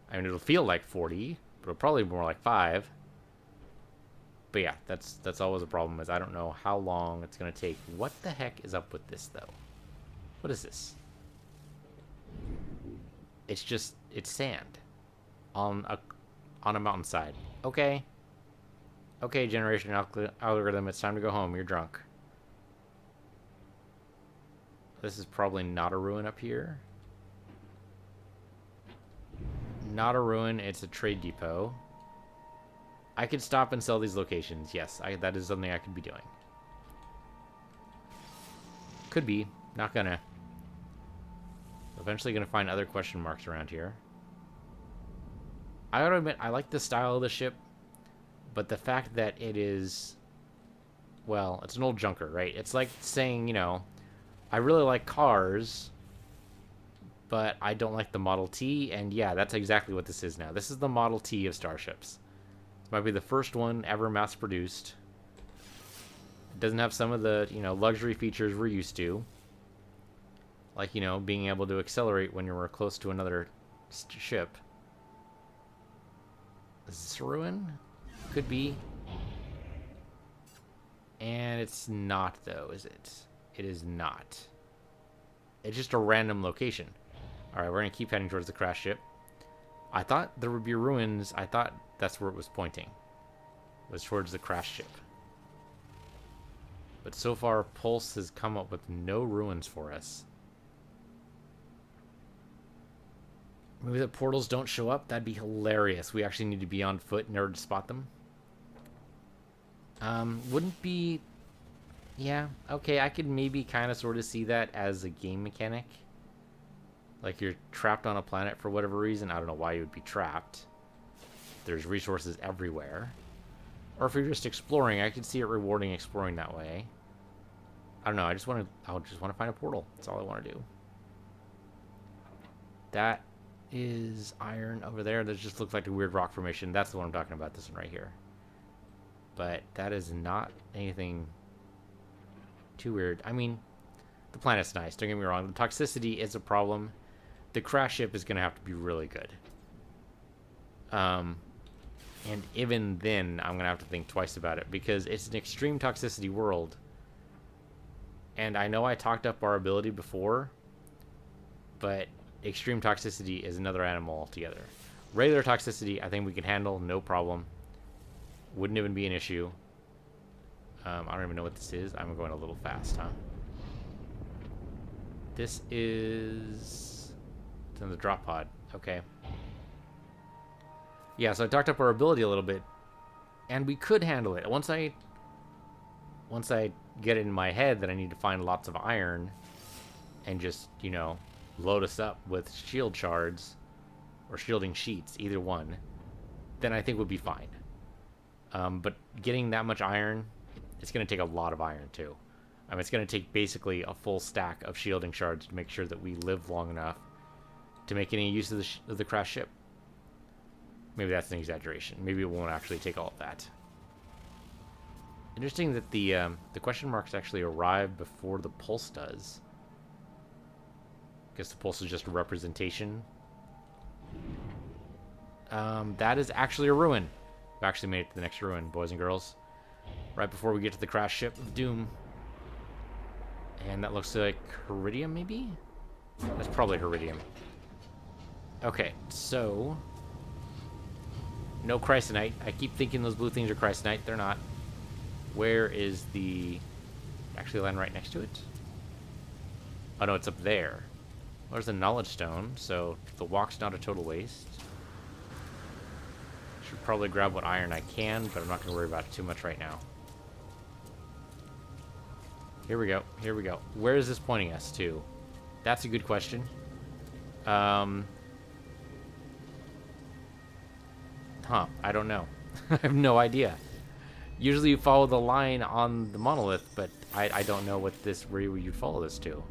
I mean, it'll feel like 40, but it'll probably be more like 5. But yeah, that's always a problem, is I don't know how long it's going to take. What the heck is up with this, though? What is this? It's sand on a mountainside. Okay. Okay, generation algorithm, it's time to go home. You're drunk. This is probably not a ruin up here. Not a ruin, it's a trade depot. I could stop and sell these locations. Yes, that is something I could be doing. Could be. Not gonna. Eventually gonna find other question marks around here. I gotta admit, I like the style of the ship, but the fact that it is, well, it's an old junker, right? It's like saying, you know, I really like cars, but I don't like the Model T, and yeah, that's exactly what this is now. This is the Model T of starships. This might be the first one ever mass-produced. It doesn't have some of the, you know, luxury features we're used to. Like, you know, being able to accelerate when you're close to another ship. Is this a ruin? Could be. And it's not, though, is it? It is not. It's just a random location. Alright, we're going to keep heading towards the crash ship. I thought there would be ruins. I thought that's where it was pointing. It was towards the crash ship. But so far, Pulse has come up with no ruins for us. Maybe the portals don't show up? That'd be hilarious. We actually need to be on foot in order to spot them. Wouldn't be... Yeah, okay, I could maybe kind of sort of see that as a game mechanic. Like you're trapped on a planet for whatever reason. I don't know why you would be trapped. there's resources everywhere. Or if you're just exploring, I could see it rewarding exploring that way. I don't know, I just want to find a portal. That's all I want to do. That is iron over there. That just looks like a weird rock formation. That's the one I'm talking about, this one right here. But that is not anything too weird. I mean, the planet's nice, don't get me wrong. The toxicity is a problem. The crash ship is going to have to be really good. And even then, I'm going to have to think twice about it, because it's an extreme toxicity world. And I know I talked up our ability before, but extreme toxicity is another animal altogether. Regular toxicity, I think we can handle, no problem. Wouldn't even be an issue. I don't even know what this is. I'm going a little fast, huh? This is... It's in the drop pod. Okay. Yeah, so I talked up our ability a little bit, and we could handle it. Once I get it in my head that I need to find lots of iron and just, you know, load us up with shield shards or shielding sheets, either one, then I think we'll be fine. But getting that much iron, it's going to take a lot of iron too. I mean, it's going to take basically a full stack of shielding shards to make sure that we live long enough to make any use of the crash ship. Maybe that's an exaggeration. Maybe it won't actually take all of that. Interesting that the question marks actually arrive before the pulse does. Guess the pulse is just a representation. That is actually a ruin. We've actually made it to the next ruin, boys and girls. Right before we get to the crash ship of doom. And that looks like Iridium, maybe? That's probably Iridium. Okay, so... No Chrysonite. I keep thinking those blue things are Chrysonite. They're not. Where is the... Actually land right next to it? Oh no, it's up there. Well, there's a knowledge stone, so the walk's not a total waste. Should probably grab what iron I can, but I'm not going to worry about it too much right now. Here we go. Here we go. Where is this pointing us to? That's a good question. I don't know. I have no idea. Usually you follow the line on the monolith, but I don't know what where you follow this to.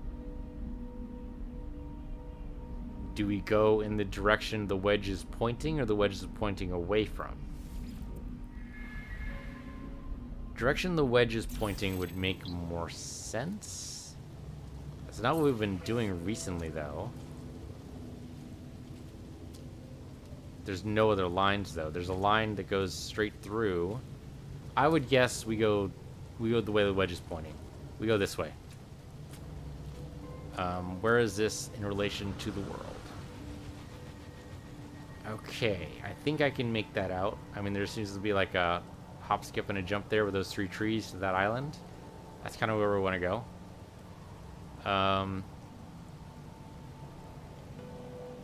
Do we go in the direction the wedge is pointing, or the wedge is pointing away from? Direction the wedge is pointing would make more sense. That's not what we've been doing recently, though. There's no other lines, though. There's a line that goes straight through. I would guess we go the way the wedge is pointing. We go this way. Where is this in relation to the world? Okay, I think I can make that out. I mean, there seems to be like a hop, skip, and a jump there with those 3 trees to that island. That's kind of where we want to go.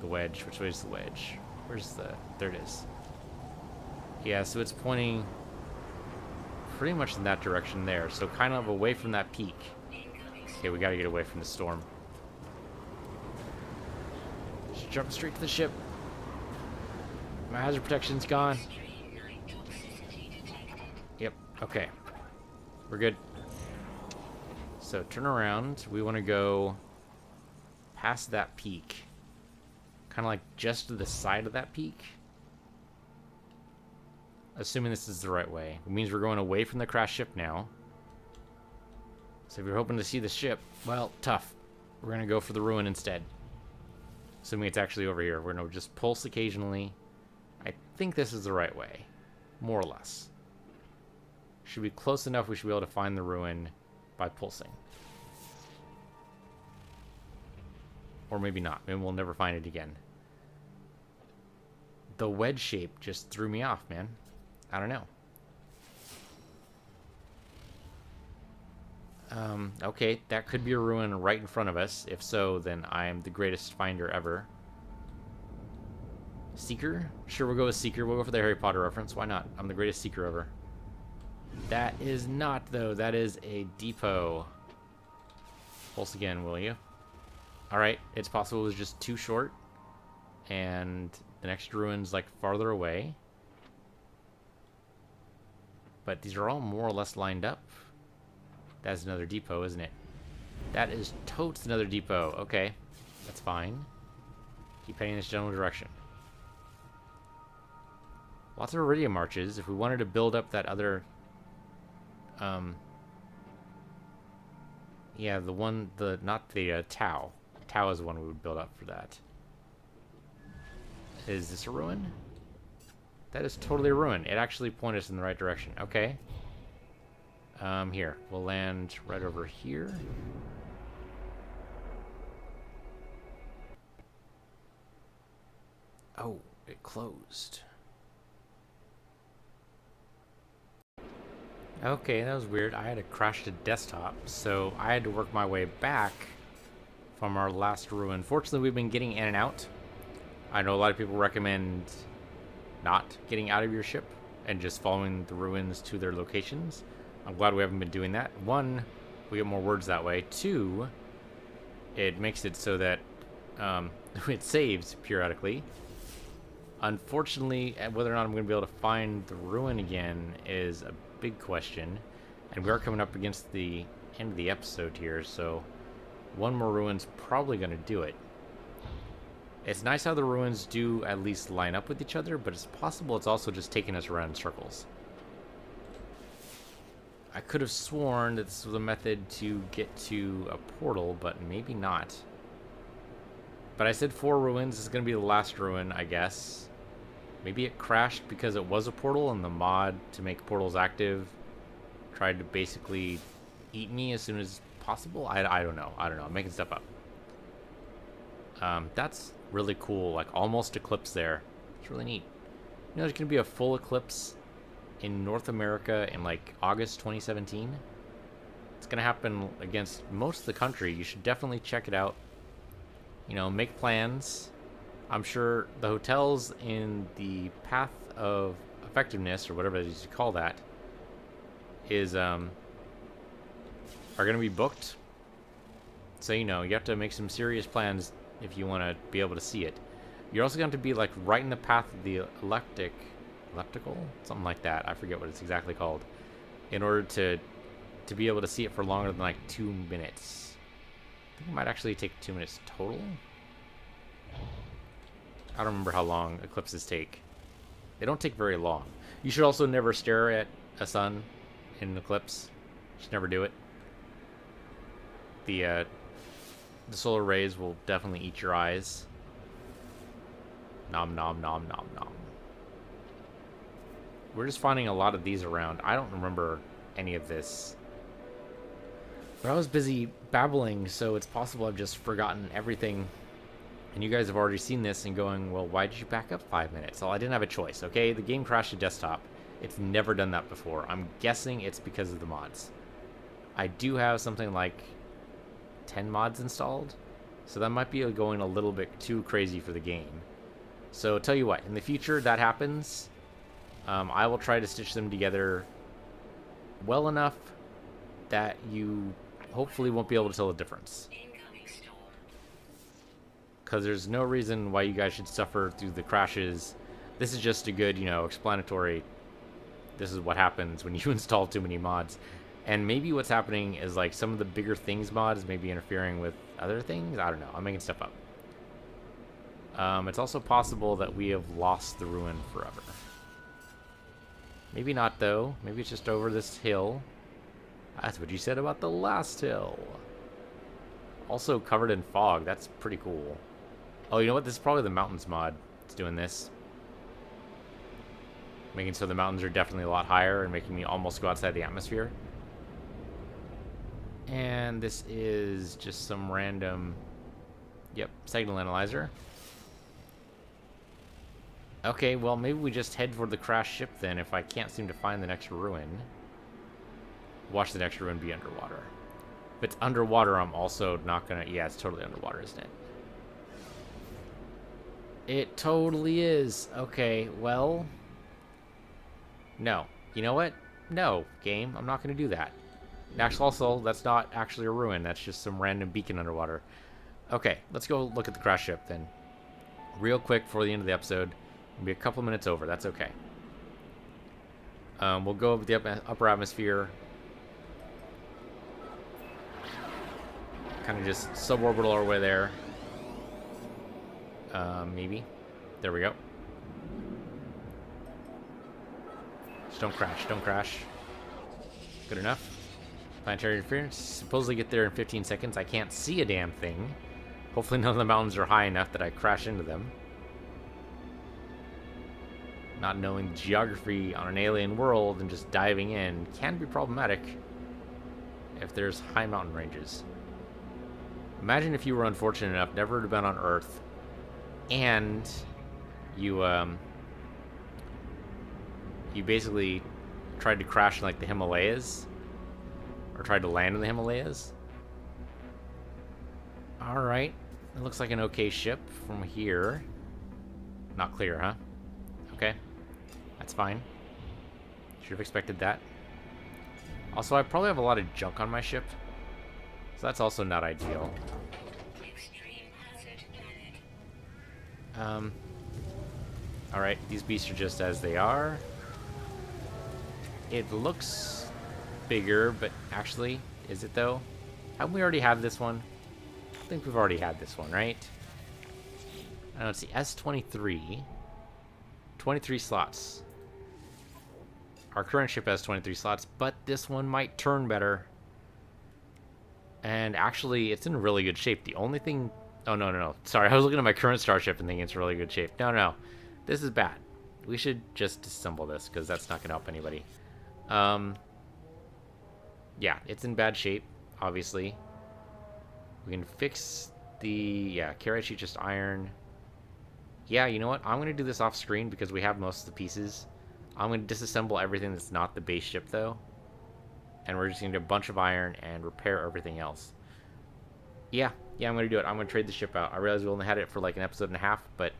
The wedge. Which way is the wedge? Where's the... There it is. Yeah, so it's pointing pretty much in that direction there. So kind of away from that peak. Okay, we gotta get away from the storm. Just jump straight to the ship. My hazard protection's gone. Yep, okay. We're good. So turn around. We want to go past that peak. Kind of like just to the side of that peak. Assuming this is the right way. It means we're going away from the crash ship now. So if you're hoping to see the ship, well, tough. We're going to go for the ruin instead. Assuming it's actually over here. We're going to just pulse occasionally. I think this is the right way. More or less. Should be close enough we should be able to find the ruin by pulsing. Or maybe not. Maybe we'll never find it again. The wedge shape just threw me off, man. I don't know. Okay, that could be a ruin right in front of us. If so, then I am the greatest finder ever. Seeker? Sure, we'll go with Seeker. We'll go for the Harry Potter reference. Why not? I'm the greatest Seeker ever. That is not, though. That is a depot. Pulse again, will you? Alright, it's possible it was just too short. And the next ruin's, like, farther away. But these are all more or less lined up. That's another depot, isn't it? That is totes another depot. Okay, that's fine. Keep heading in this general direction. Lots of iridium marches. If we wanted to build up that other... yeah, the one... not the Tau. Tau is the one we would build up for that. Is this a ruin? That is totally a ruin. It actually pointed us in the right direction. Okay. Here. We'll land right over here. Oh, it closed. Okay, that was weird. I had to crash the desktop, so I had to work my way back from our last ruin. Fortunately, we've been getting in and out. I know a lot of people recommend not getting out of your ship and just following the ruins to their locations. I'm glad we haven't been doing that. One, we get more words that way. Two, it makes it so that it saves periodically. Unfortunately, whether or not I'm going to be able to find the ruin again is a big question. And we are coming up against the end of the episode here, so one more ruin's probably going to do it. It's nice how the ruins do at least line up with each other, but it's possible it's also just taking us around in circles. I could have sworn that this was a method to get to a portal, but maybe not. But I said 4 ruins. This is going to be the last ruin, I guess. Maybe it crashed because it was a portal, and the mod to make portals active tried to basically eat me as soon as possible. I don't know. I'm making stuff up. That's really cool. Like, almost eclipse there. It's really neat. You know, there's going to be a full eclipse in North America in, like, August 2017. It's going to happen against most of the country. You should definitely check it out. You know, make plans. I'm sure the hotels in the path of effectiveness, or whatever it is you call that, is are going to be booked. So, you know, you have to make some serious plans if you want to be able to see it. You're also going to be, like, right in the path of the elliptical? Something like that. I forget what it's exactly called. In order to be able to see it for longer than, like, 2 minutes. I think it might actually take 2 minutes total. I don't remember how long eclipses take. They don't take very long. You should also never stare at a sun in an eclipse. You should never do it. The solar rays will definitely eat your eyes. Nom nom nom nom nom. We're just finding a lot of these around. I don't remember any of this. But I was busy babbling, so it's possible I've just forgotten everything. And you guys have already seen this and going, well, why did you back up 5 minutes? Well, I didn't have a choice, okay? The game crashed the desktop. It's never done that before. I'm guessing it's because of the mods. I do have something like 10 mods installed, so that might be going a little bit too crazy for the game. So tell you what, in the future that happens, I will try to stitch them together well enough that you hopefully won't be able to tell the difference. Because there's no reason why you guys should suffer through the crashes. This is just a good, you know, explanatory. This is what happens when you install too many mods. And maybe what's happening is, like, some of the bigger things mods may be interfering with other things. I don't know. I'm making stuff up. It's also possible that we have lost the ruin forever. Maybe not, though. Maybe it's just over this hill. That's what you said about the last hill. Also covered in fog. That's pretty cool. Oh, you know what? This is probably the mountains mod that's doing this. Making so the mountains are definitely a lot higher and making me almost go outside the atmosphere. And this is just some random... Yep, signal analyzer. Okay, well, maybe we just head for the crashed ship then if I can't seem to find the next ruin. Watch the next ruin be underwater. If it's underwater, I'm also not gonna... Yeah, it's totally underwater, isn't it? It totally is. Okay, well... No. You know what? No, game. I'm not gonna do that. Actually, also, that's not actually a ruin. That's just some random beacon underwater. Okay, let's go look at the crash ship then. Real quick before the end of the episode. It'll be a couple minutes over. That's okay. We'll go with the upper atmosphere. Kind of just suborbital our way there. Maybe. There we go. Just don't crash. Don't crash. Good enough. Planetary interference. Supposedly get there in 15 seconds. I can't see a damn thing. Hopefully none of the mountains are high enough that I crash into them. Not knowing the geography on an alien world and just diving in can be problematic if there's high mountain ranges. Imagine if you were unfortunate enough never to have been on Earth and you basically tried to crash in like the Himalayas or tried to land in the Himalayas. Alright, it looks like an okay ship from here. Not clear, huh? Okay, that's fine. Should have expected that. Also, I probably have a lot of junk on my ship, so that's also not ideal. Alright, these beasts are just as they are. It looks bigger, but actually, is it though? Haven't we already had this one? I think we've already had this one, right? Let's see, S23. 23 slots. Our current ship has 23 slots, but this one might turn better. And actually, it's in really good shape. The only thing... Oh, no. Sorry, I was looking at my current starship and thinking it's really good shape. No. This is bad. We should just disassemble this, because that's not going to help anybody. Yeah, it's in bad shape, obviously. We can fix the... Yeah, carrot sheet, just iron. Yeah, you know what? I'm going to do this off screen because we have most of the pieces. I'm going to disassemble everything that's not the base ship, though. And we're just going to do a bunch of iron and repair everything else. Yeah, I'm going to do it. I'm going to trade the ship out. I realize we only had it for like an episode and a half, but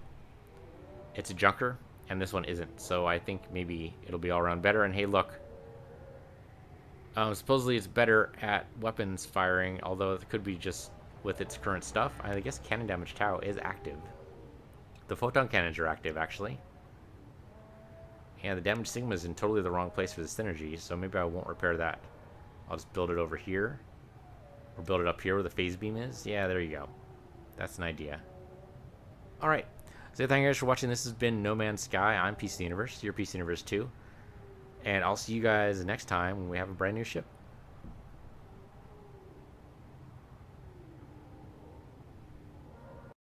it's a junker, and this one isn't. So I think maybe it'll be all around better. And hey, look. Supposedly it's better at weapons firing, although it could be just with its current stuff. I guess cannon damage Tau is active. The photon cannons are active, actually. And the damage sigma is in totally the wrong place for the synergy, so maybe I won't repair that. I'll just build it over here. Or build it up here where the phase beam is. Yeah, there you go. That's an idea. Alright. So thank you guys for watching. This has been No Man's Sky. I'm Piece of the Universe. You're Piece of the Universe too. And I'll see you guys next time when we have a brand new ship.